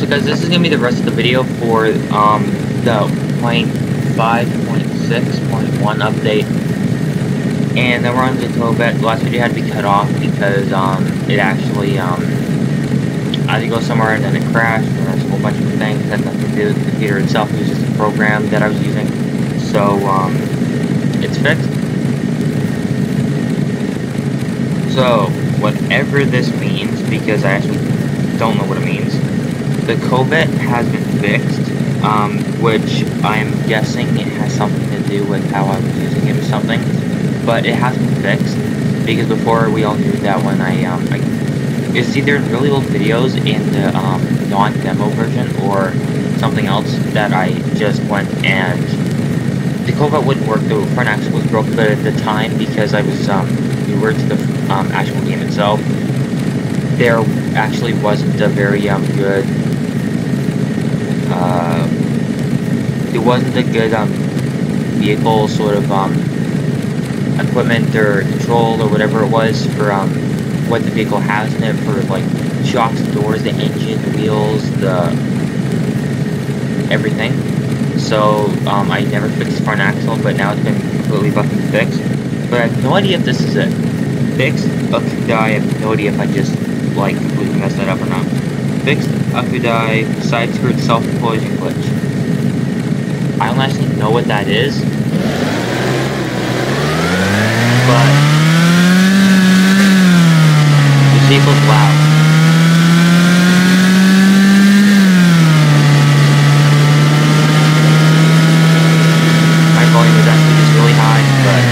guys, this is gonna be the rest of the video for the 0.5.6.1 update. And then we're on the Corvette. The last video had to be cut off because it actually I had to go somewhere and then it crashed, and there's a whole bunch of things that had nothing to do with the computer itself. It was just a program that I was using. So it's fixed. So whatever this means, because I actually don't know what it means, the Corvette has been fixed, which I'm guessing it has something to do with how I was using it or something. But it has been fixed, because before we all knew that when it's either in really old videos in the non-demo version or something else that I just went and the Corvette wouldn't work. The front axle was broken, but at the time, because I was newer to the actual game itself, there actually wasn't a very good it wasn't a good vehicle sort of equipment or control or whatever it was for what the vehicle has in it, for like shocks, doors, the engine, the wheels, the everything. So I never fixed the front axle, but now it's been completely fucking fixed. But I have no idea if this is it. Fixed Akudai, I have no idea if I just like completely messed that up or not. Fixed Akudai side skirt self-closing glitch. I don't actually know what that is, but this vehicle's loud. My volume is actually just really high, but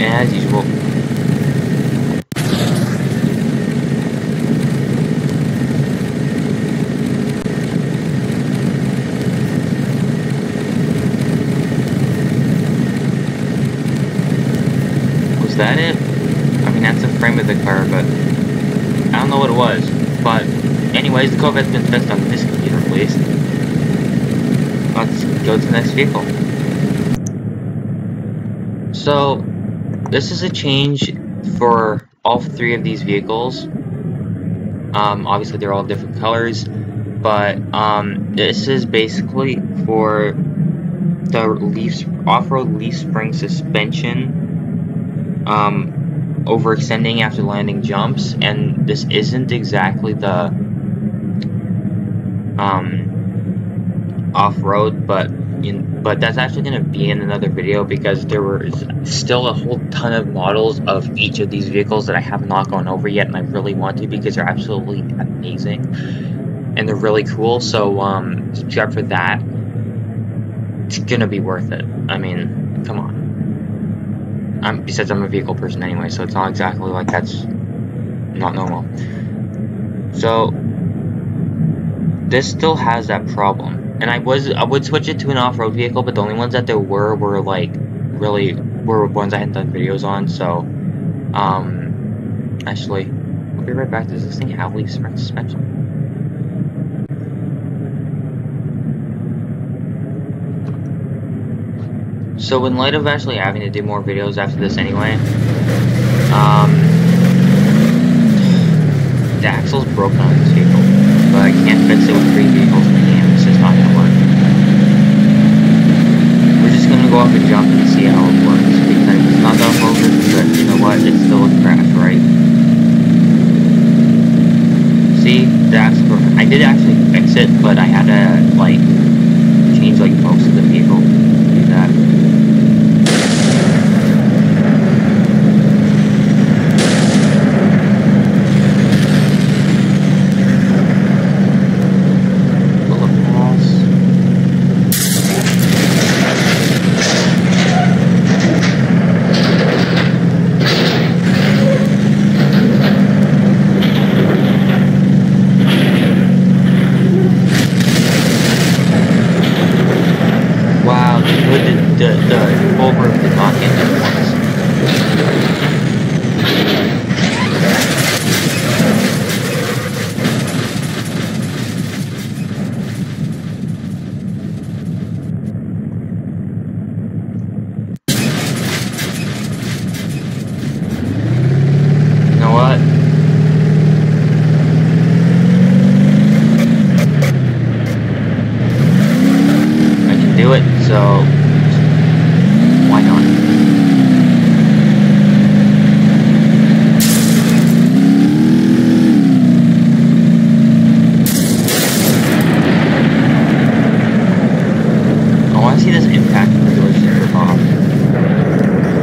as usual. Was that it? I mean, that's the frame of the car, but I don't know what it was. But anyways, the Corvette's been fixed on this computer at least. Let's go to the next vehicle. So this is a change for all three of these vehicles. Obviously they're all different colors, but this is basically for the off-road leaf spring suspension overextending after landing jumps, and this isn't exactly the off-road, but that's actually going to be in another video, because there was still a whole ton of models of each of these vehicles that I have not gone over yet, and I really want to, because they're absolutely amazing and they're really cool. So subscribe for that. It's gonna be worth it. I mean, come on. Besides, I'm a vehicle person anyway, so it's not exactly like that's not normal. So this still has that problem. And I would switch it to an off-road vehicle, but the only ones that there were like really were ones I hadn't done videos on. So actually, I'll be right back. Does this thing have leaf spring suspension? So in light of actually having to do more videos after this anyway, the axle's broken on this vehicle, but I can't fix it with 3 vehicles in the game. It's just not gonna work. We're just gonna go off and jump and see how it works, because it's not that over, but you know what? It's still a crash, right? See, the axle broken. I did actually fix it, but I had to like change like most of the vehicle to do that. do it, so why not? I want to see this impact when the doors rip off.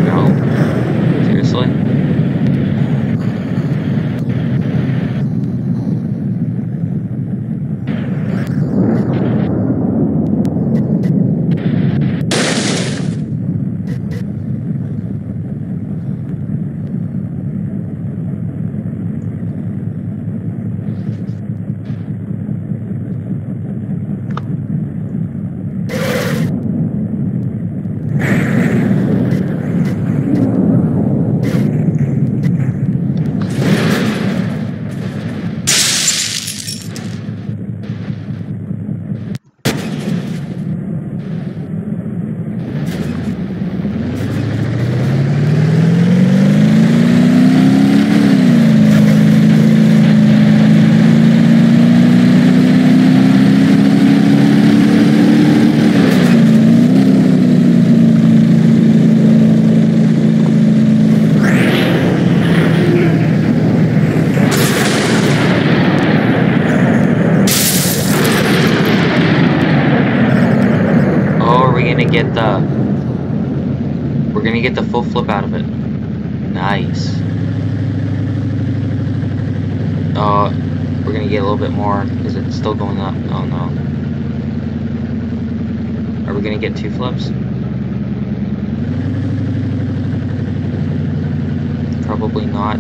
No? Seriously? We're gonna get the full flip out of it. Nice. We're gonna get a little bit more. Is it still going up? Oh no. Are we gonna get 2 flips? Probably not.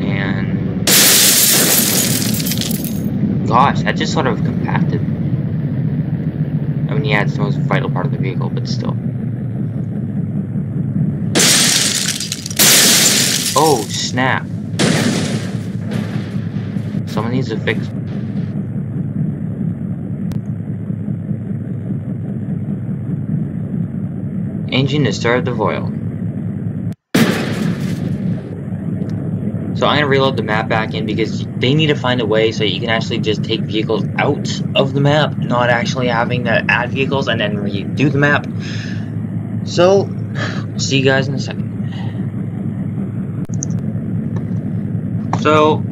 And gosh, that just sort of compacted. I mean, yeah, it's the most vital part of the vehicle, but still. Oh, snap. Someone needs to fix... Engine to start the voil. So I'm going to reload the map back in because they need to find a way so you can actually just take vehicles out of the map, not actually having to add vehicles and then redo the map. So, see you guys in a second. So,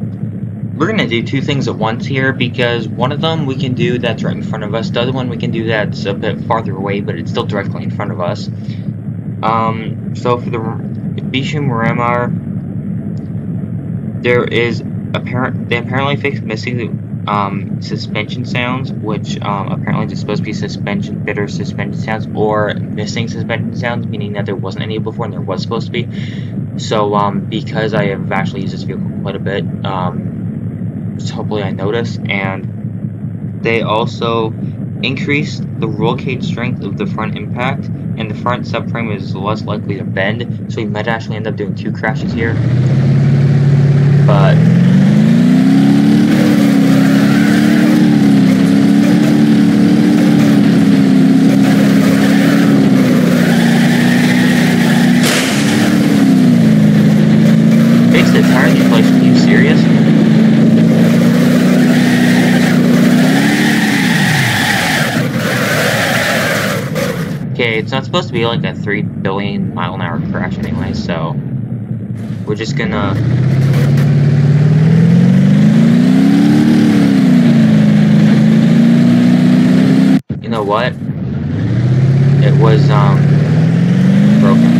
we're going to do 2 things at once here because one of them we can do that's right in front of us. The other one we can do that's a bit farther away, but it's still directly in front of us. So for the Pigeon there is they apparently fixed missing suspension sounds, which apparently is supposed to be bitter suspension sounds or missing suspension sounds, meaning that there wasn't any before and there was supposed to be. So because I have actually used this vehicle quite a bit, hopefully I noticed, and they also increased the roll cage strength of the front impact, and the front subframe is less likely to bend, so we might actually end up doing 2 crashes here. But fix the tire deflation, are you serious? Okay, it's not supposed to be like a 3 billion mile an hour crash anyway, so we're just gonna you know what? It was broken.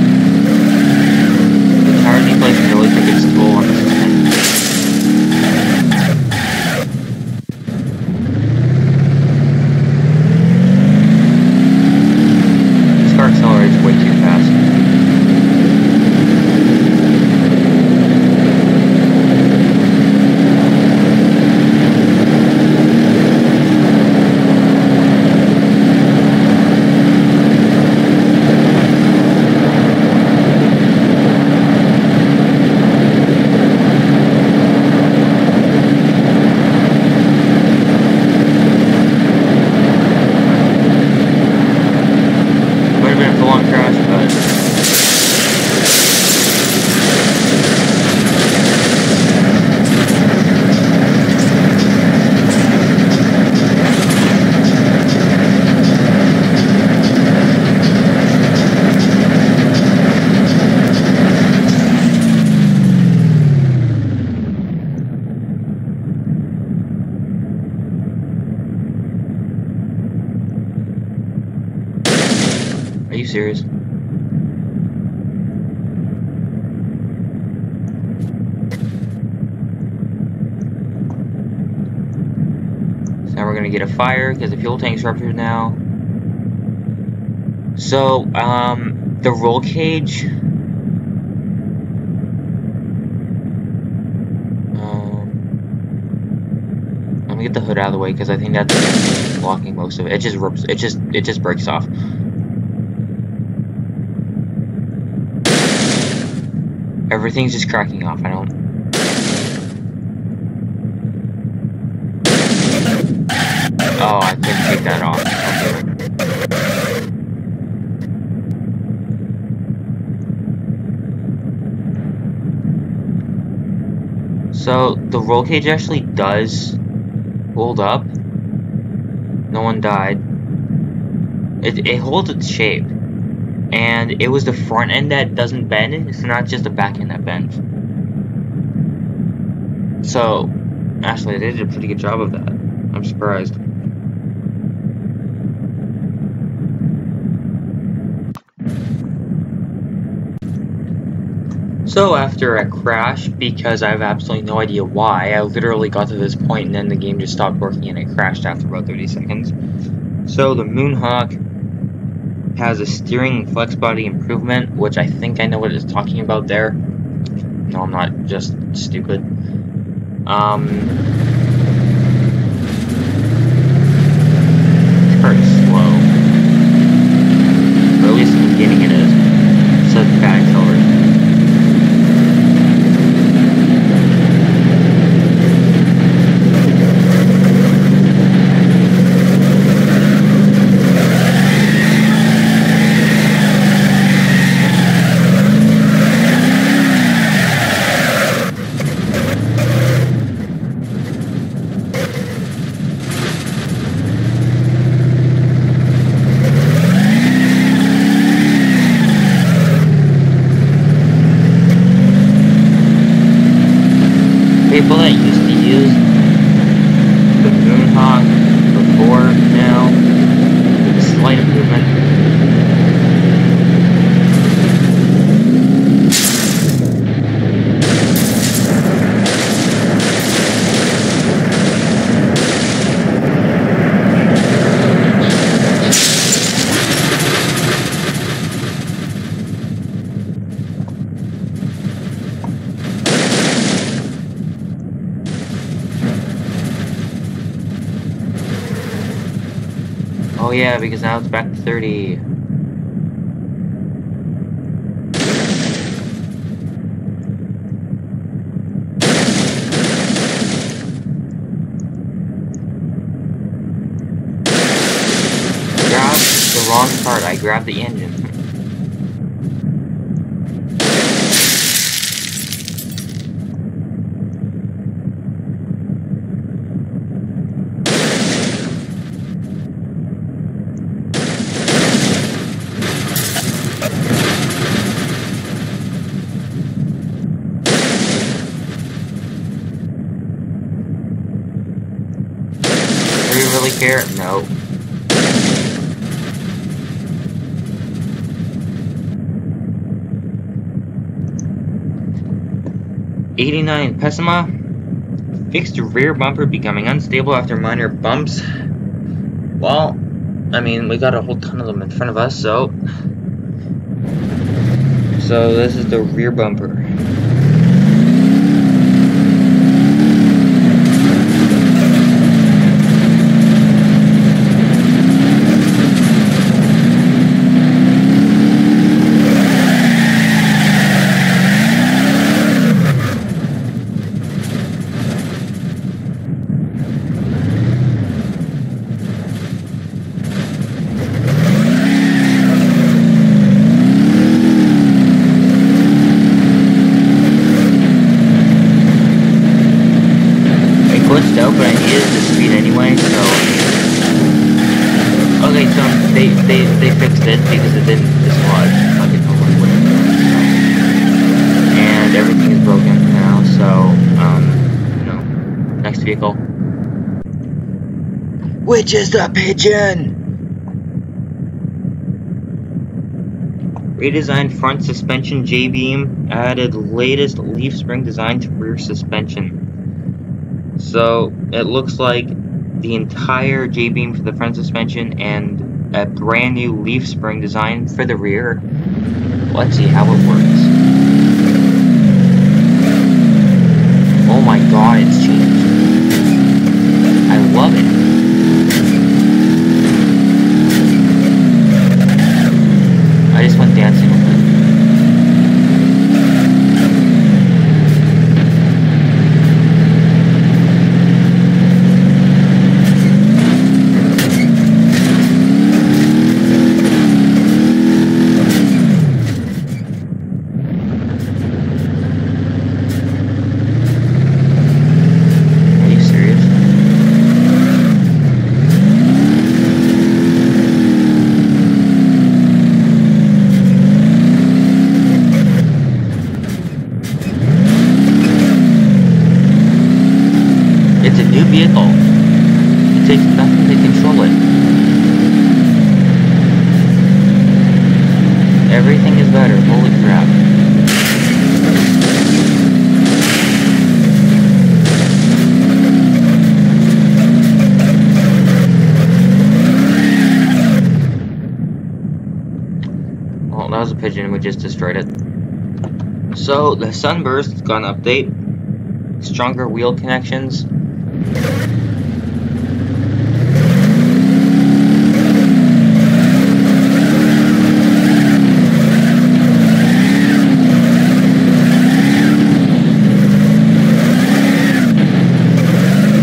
The tire deflation really took its toll on the suspension. This car accelerates way too fast. serious? So now we're gonna get a fire because the fuel tank's ruptured now. So, the roll cage. Let me get the hood out of the way because I think that's blocking most of it. It just rips. It just breaks off. Everything's just cracking off. I don't. Oh, I couldn't take that off. Okay. So the roll cage actually does hold up. No one died. It holds its shape. And it was the front end that doesn't bend. It's not just the back end that bends. So, actually, they did a pretty good job of that. I'm surprised. So after a crash, because I have absolutely no idea why, I literally got to this point and then the game just stopped working and it crashed after about 30 seconds. So the Moonhawk has a steering and flex body improvement, which I think I know what it's talking about there. No, I'm not just stupid. It's pretty slow. Or at least in the beginning it is. So it's bad acceleration. People that used to use the Moonhawk before now, with a slight improvement. Oh yeah, because now it's back to 30. Grabbed the wrong part, I grabbed the engine. Do you really care? No. '89 Pessima fixed rear bumper becoming unstable after minor bumps. Well, I mean, we got a whole ton of them in front of us, so this is the rear bumper. Glitched out, but I needed the speed anyway, so okay, so they fixed it because it didn't dislodge like it normally would. And everything is broken now, so you know, next vehicle. Which is the Pigeon? Redesigned front suspension J-beam, added latest leaf spring design to rear suspension. So it looks like the entire J-beam for the front suspension and a brand new leaf spring design for the rear. Let's see how it works. Oh my god, it's changed. I love it. I just went dancing with it. It's a new vehicle. It takes nothing to control it. Everything is better. Holy crap. Well, that was a pigeon. We just destroyed it. So, the Sunburst got an update. Stronger wheel connections.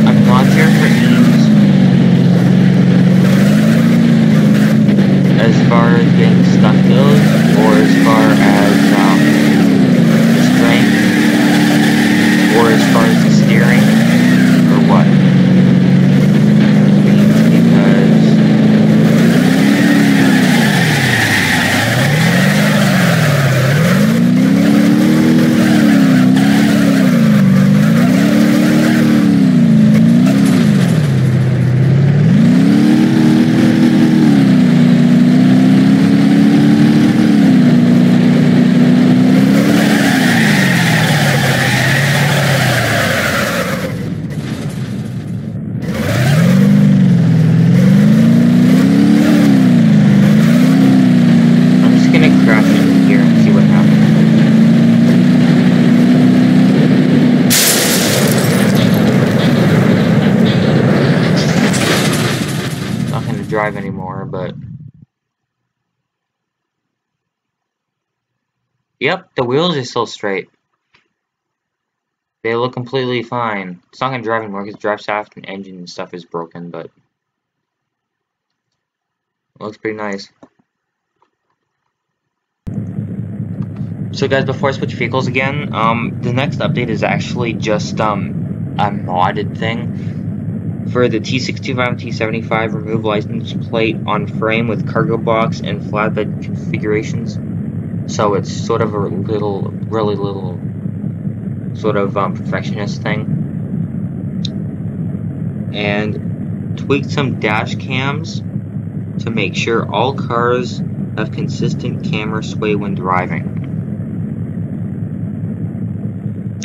I'm not sure for Eames as far as getting stuck goes, or as far as the strength, or as far as the steering, or what? Because drive anymore, but yep, the wheels are still straight. They look completely fine. It's not gonna drive anymore because drive shaft and engine and stuff is broken, but it looks pretty nice. So guys, before I switch vehicles again, the next update is actually just a modded thing. For the T65 and T75, remove license plate on frame with cargo box and flatbed configurations. So it's sort of a really little, sort of perfectionist thing. And tweak some dash cams to make sure all cars have consistent camera sway when driving.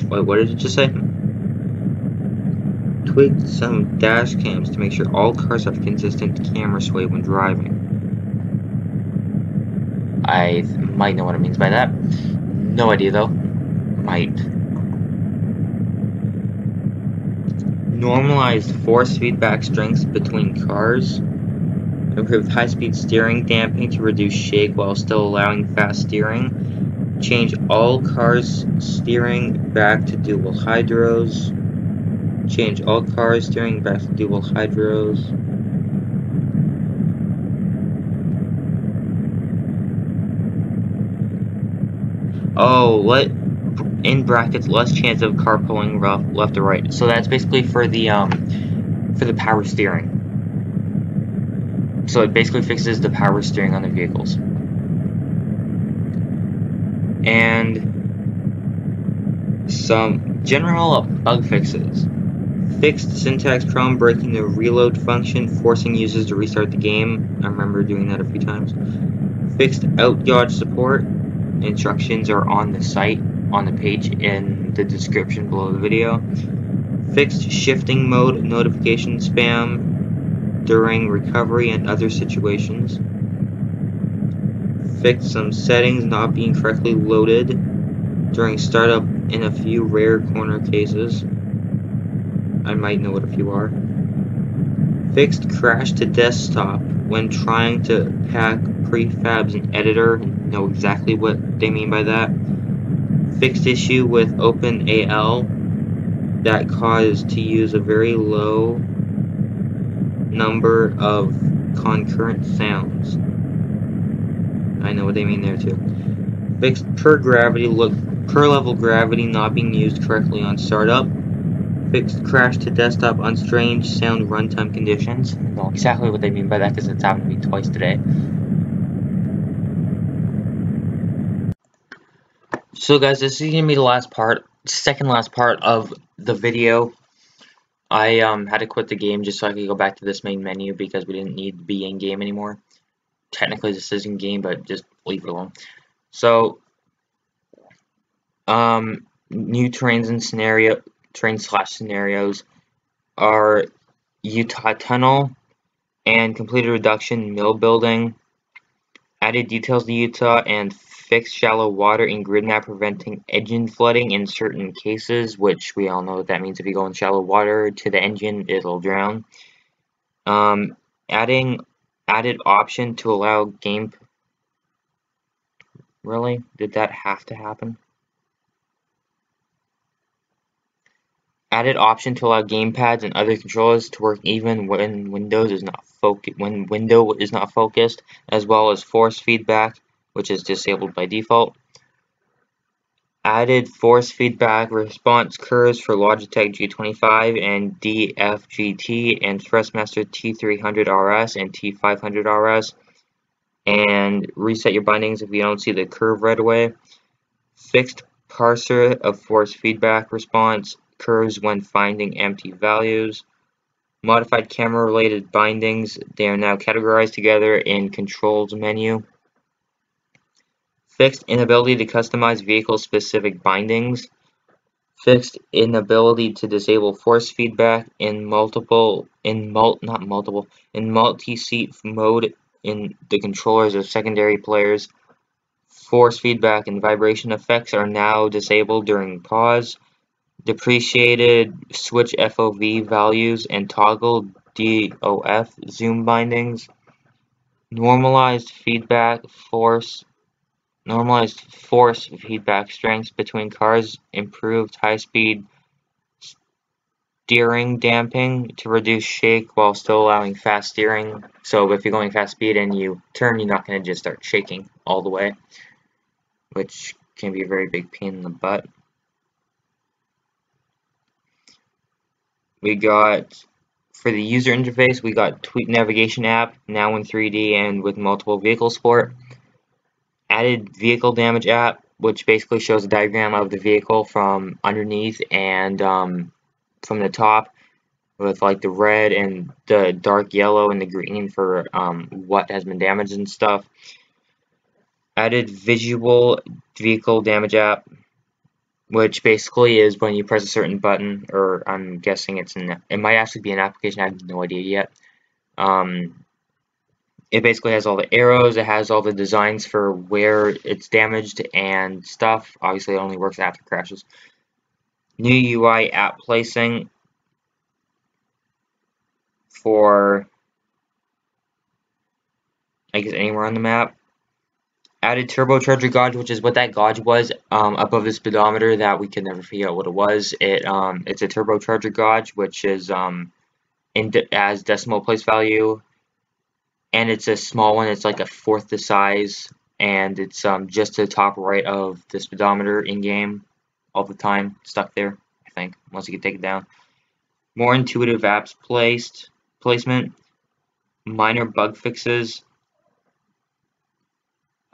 Wait, what did it just say? Tweak some dash cams to make sure all cars have consistent camera sway when driving. I might know what it means by that. No idea though. Might. Normalized force feedback strengths between cars. Improved high-speed steering damping to reduce shake while still allowing fast steering. Change all cars steering back to dual hydros. Change all cars steering back to dual hydros. Oh, in brackets, less chance of car pulling left or right. So that's basically for the power steering. So it basically fixes the power steering on the vehicles. And some general bug fixes. Fixed syntax problem breaking the reload function, forcing users to restart the game. I remember doing that a few times. Fixed out gauge support. Instructions are on the site, on the page in the description below the video. Fixed shifting mode notification spam during recovery and other situations. Fixed some settings not being correctly loaded during startup in a few rare corner cases. I might know what a few are. Fixed crash to desktop when trying to pack prefabs in editor, and know exactly what they mean by that. Fixed issue with OpenAL that caused to use a very low number of concurrent sounds. I know what they mean there too. Fixed per level gravity not being used correctly on startup. Fixed crash to desktop on strange sound runtime conditions. I know exactly what they mean by that because it's happened to me twice today. So guys, this is gonna be the second last part of the video. I had to quit the game just so I could go back to this main menu because we didn't need to be in game anymore. Technically this is in game, but just leave it alone. So new terrain/scenarios are Utah Tunnel and completed reduction mill building, added details to Utah, and fixed shallow water in grid map preventing engine flooding in certain cases, which we all know what that means. If you go in shallow water to the engine, it'll drown. Added option to allow game. Really? Did that have to happen? Added option to allow gamepads and other controllers to work even when window is not focused, as well as force feedback, which is disabled by default. Added force feedback response curves for Logitech G25 and DFGT and Thrustmaster T300 RS and T500 RS, and reset your bindings if you don't see the curve right away. Fixed parser of force feedback response curves when finding empty values. Modified camera related bindings, they are now categorized together in controls menu. Fixed inability to customize vehicle specific bindings. Fixed inability to disable force feedback in multi-seat mode in the controllers of secondary players. Force feedback and vibration effects are now disabled during pause. Depreciated switch FOV values and toggle DOF zoom bindings. Normalized force feedback strengths between cars. Improved high-speed steering damping to reduce shake while still allowing fast steering. So if you're going fast speed and you turn, you're not going to just start shaking all the way, which can be a very big pain in the butt. We got, for the user interface, we got Tweet Navigation app, now in 3D and with multiple vehicle support. Added Vehicle Damage app, which basically shows a diagram of the vehicle from underneath and from the top, with like the red and the dark yellow and the green for what has been damaged and stuff. Added Visual Vehicle Damage app, which basically is when you press a certain button, or I'm guessing it might actually be an application, I have no idea yet. It basically has all the arrows, it has all the designs for where it's damaged and stuff. Obviously it only works after crashes. New UI app placing for, I guess, anywhere on the map. Added turbocharger gauge, which is what that gauge was above the speedometer that we could never figure out what it was. It's a turbocharger gauge, which is as decimal place value, and it's a small one. It's like a fourth the size, and it's just to the top right of the speedometer in game all the time, stuck there, I think, once you can take it down. More intuitive apps placement, minor bug fixes.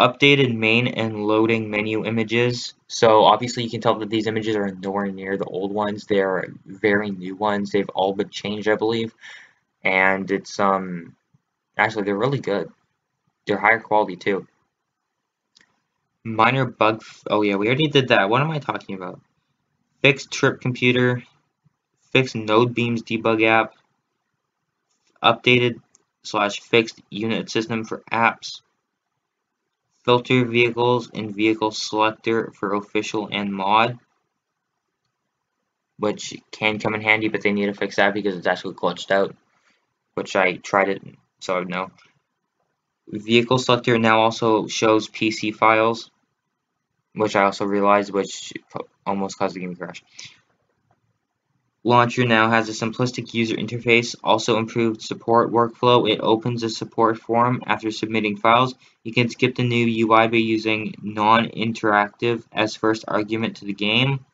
Updated main and loading menu images. So obviously you can tell that these images are nowhere near the old ones. They are very new ones. They've all been changed, I believe. And it's actually they're really good. They're higher quality too. Minor bug. Oh yeah, we already did that. What am I talking about? Fixed trip computer. Fixed node beams debug app. Updated / fixed unit system for apps. Filter vehicles in vehicle selector for official and mod, which can come in handy, but they need to fix that because it's actually glitched out, which I tried it, so I know. Vehicle selector now also shows PC files, which I also realized, which almost caused the game to crash. Launcher now has a simplistic user interface, also improved support workflow. It opens a support form after submitting files. You can skip the new UI by using non-interactive as first argument to the game.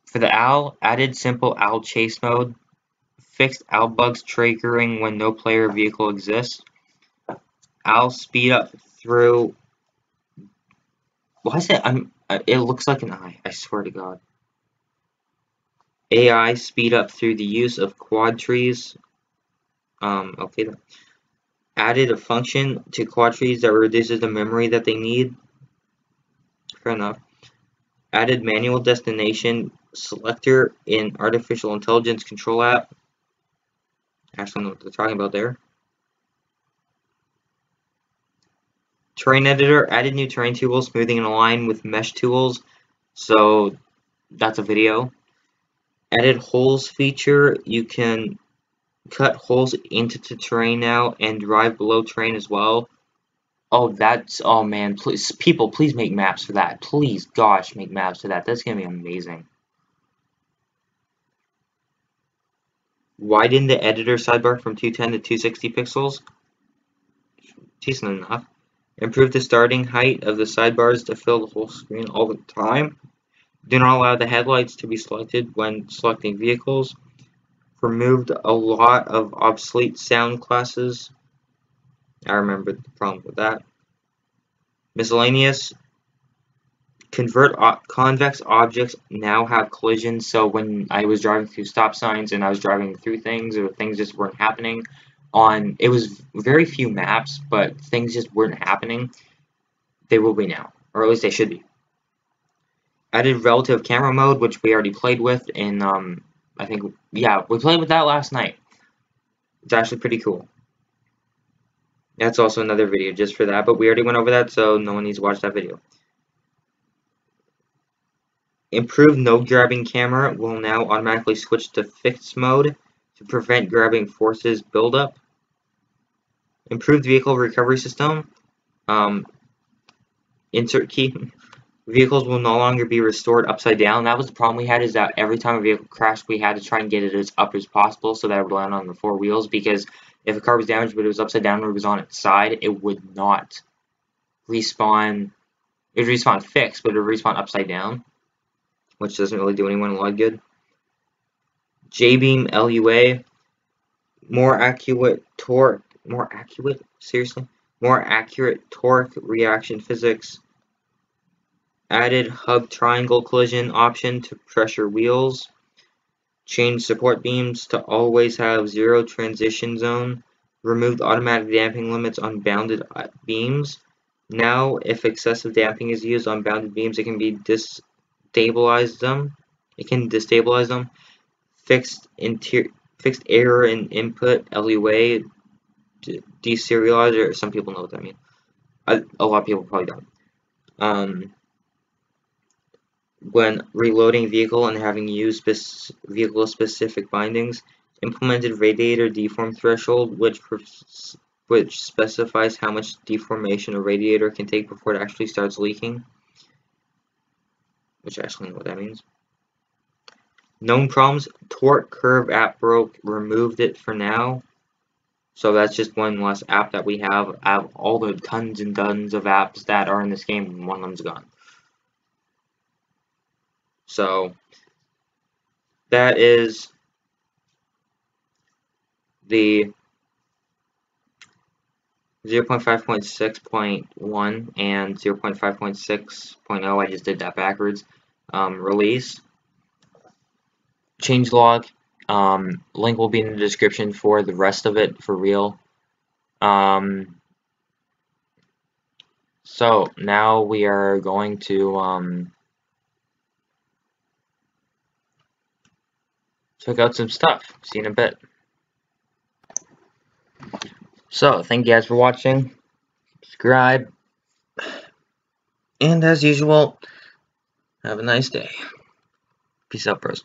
For the OWL, added simple OWL chase mode, fixed OWL bugs triggering when no player vehicle exists, OWL speed up through. Why is it? It looks like an eye. I swear to God. AI speed up through the use of quad trees. Okay. Added a function to quad trees that reduces the memory that they need. Fair enough. Added manual destination selector in artificial intelligence control app. Actually, I don't know what they're talking about there. Terrain editor added new terrain tools, smoothing and align with mesh tools. So that's a video. Added holes feature. You can cut holes into the terrain now and drive below terrain as well. Oh, oh man, please, people, please make maps for that. Please, gosh, make maps for that. That's gonna be amazing. Widen the editor sidebar from 210 to 260 pixels. Decent enough. Improve the starting height of the sidebars to fill the whole screen all the time. Do not allow the headlights to be selected when selecting vehicles. Removed a lot of obsolete sound classes. I remember the problem with that. Miscellaneous. Convex objects now have collisions, so when I was driving through stop signs and I was driving through things, or things just weren't happening, it was very few maps, but things just weren't happening, they will be now, or at least they should be. Added relative camera mode, which we already played with in, I think, yeah, we played with that last night. It's actually pretty cool. That's also another video just for that, but we already went over that, so no one needs to watch that video. Improved node grabbing camera will now automatically switch to fixed mode to prevent grabbing forces buildup. Improved vehicle recovery system. Insert key. Vehicles will no longer be restored upside down. That was the problem we had, is that every time a vehicle crashed, we had to try and get it as up as possible so that it would land on the four wheels, because if a car was damaged but it was upside down or it was on its side, it would not respawn. It would respawn fixed, but it would respawn upside down, which doesn't really do anyone a lot of good. J-beam LUA, more accurate torque reaction physics. Added hub triangle collision option to pressure wheels. Change support beams to always have 0 transition zone. Removed automatic damping limits on bounded beams. Now, if excessive damping is used on bounded beams, it can destabilize them. Fixed error in input LUA deserializer. Some people know what that means. A lot of people probably don't. When reloading vehicle and having used vehicle-specific bindings, implemented radiator deform threshold, which specifies how much deformation a radiator can take before it actually starts leaking. Which I actually know what that means. Known problems. Torque curve app broke. Removed it for now. So that's just one less app that we have. Out of all the tons and tons of apps that are in this game, one of them's gone. So that is the 0.5.6.1 and 0.5.6.0. I just did that backwards. Release. Changelog. Link will be in the description for the rest of it for real. So now we are going to check out some stuff. See you in a bit. So thank you guys for watching. Subscribe. And as usual, have a nice day. Peace out, bros.